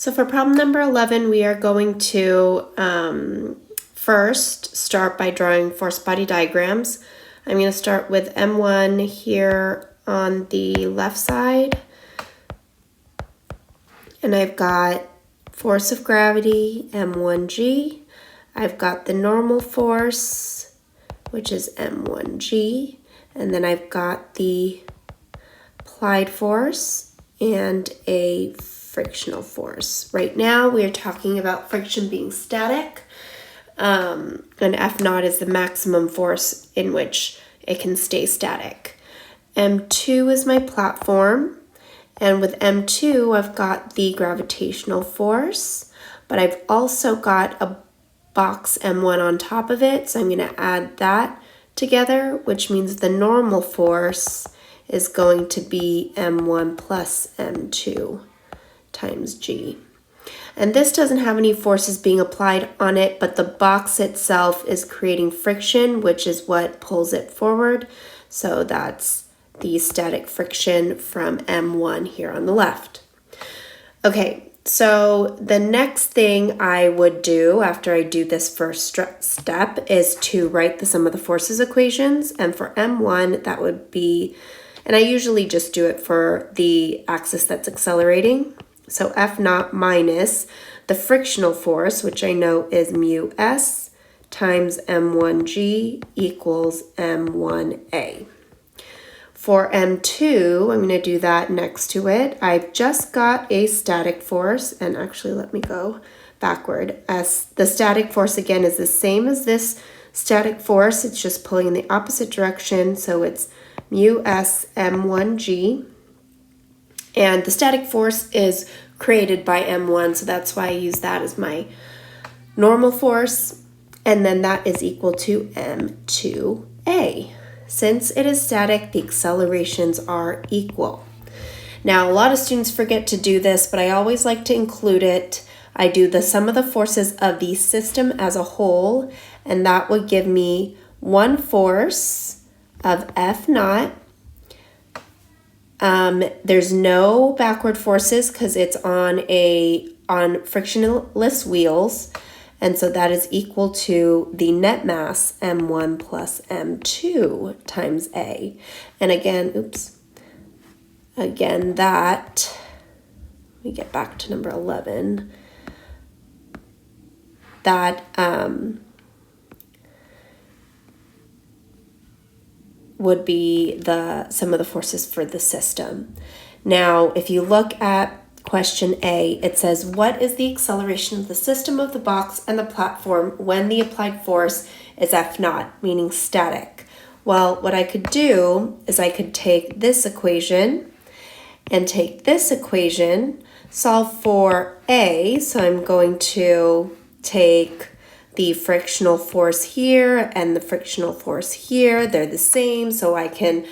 So for problem number 11, we are going to first start by drawing force body diagrams. I'm going to start with M1 here on the left side. And I've got force of gravity, M1G. I've got the normal force, which is M1G. And then I've got the applied force and a frictional force. Right now we are talking about friction being static, and F0 is the maximum force in which it can stay static. M2 is my platform, and with M2 I've got the gravitational force, but I've also got a box M1 on top of it, so I'm going to add that together, which means the normal force is going to be M1 plus M2 times G. And this doesn't have any forces being applied on it, but the box itself is creating friction, which is what pulls it forward. So that's the static friction from M1 here on the left. Okay, so the next thing I would do after I do this first step is to write the sum of the forces equations. And for M1, that would be, and I usually just do it for the axis that's accelerating. So F0 minus the frictional force, which I know is mu S times M1G equals M1A. For M2, I'm going to do that next to it. I've just got a static force, and actually let me go backward. As the static force again is the same as this static force, it's just pulling in the opposite direction, so it's mu S M1G. And the static force is created by M1, so that's why I use that as my normal force. And then that is equal to M2A. Since it is static, the accelerations are equal. Now, a lot of students forget to do this, but I always like to include it. I do the sum of the forces of the system as a whole, and that would give me one force of F0. There's no backward forces because it's on frictionless wheels, and so that is equal to the net mass M1 plus M2 times A. And again, that, let me get back to number 11, that would be the sum of the forces for the system. Now, if you look at question A, it says, what is the acceleration of the system of the box and the platform when the applied force is F0, meaning static? Well, what I could do is I could take this equation and take this equation, solve for A, so I'm going to take the frictional force here and the frictional force here, they're the same, so I can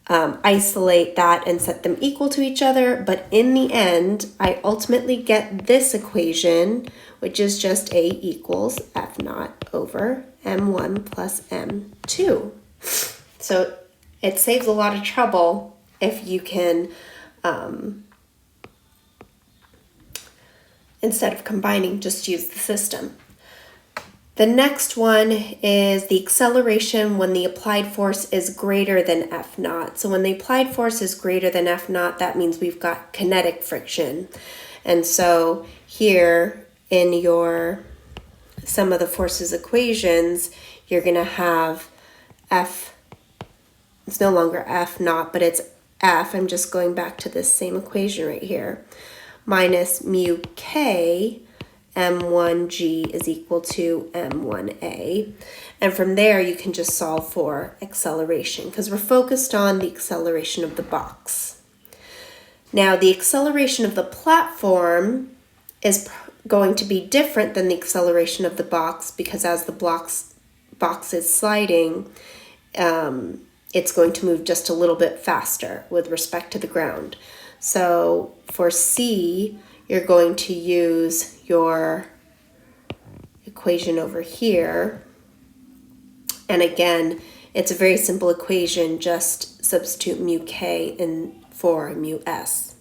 isolate that and set them equal to each other. But in the end, I ultimately get this equation, which is just A equals F0 over M1 plus M2. So it saves a lot of trouble if you can, instead of combining, just use the system. The next one is the acceleration when the applied force is greater than F0. So when the applied force is greater than F0, that means we've got kinetic friction. And so here in your sum of the forces equations, you're going to have F, it's no longer F0, but it's F, I'm just going back to this same equation right here, minus mu K M1G is equal to M1A. And from there, you can just solve for acceleration because we're focused on the acceleration of the box. Now, the acceleration of the platform is going to be different than the acceleration of the box because as the box is sliding, it's going to move just a little bit faster with respect to the ground. So for C, you're going to use your equation over here. And again, it's a very simple equation, just substitute mu K in for mu S.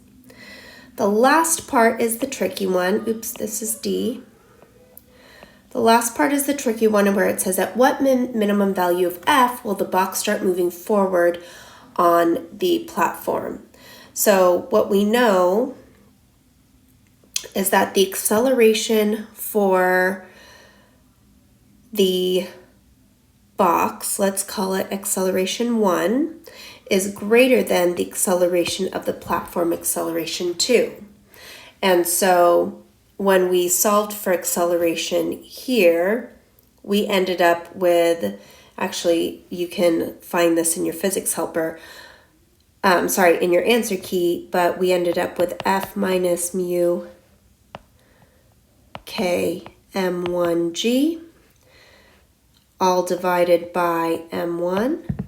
The last part is the tricky one. Oops, this is D. The last part is the tricky one where it says at what minimum value of F will the box start moving forward on the platform. So what we know is that the acceleration for the box, let's call it acceleration 1, is greater than the acceleration of the platform acceleration 2. And so when we solved for acceleration here, we ended up with, actually you can find this in your physics helper, in your answer key, but we ended up with F minus mu K m1g all divided by m1.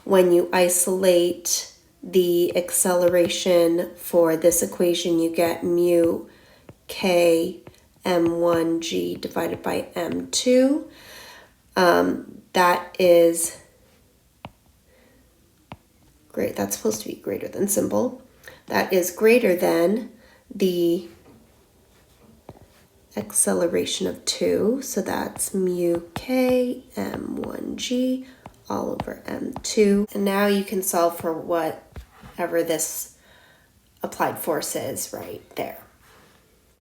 When you isolate the acceleration for this equation, you get mu K m1g divided by m2. That is great. That's supposed to be greater than symbol. That is greater than the acceleration of 2. So that's mu K m1g all over m2. And now you can solve for whatever this applied force is right there.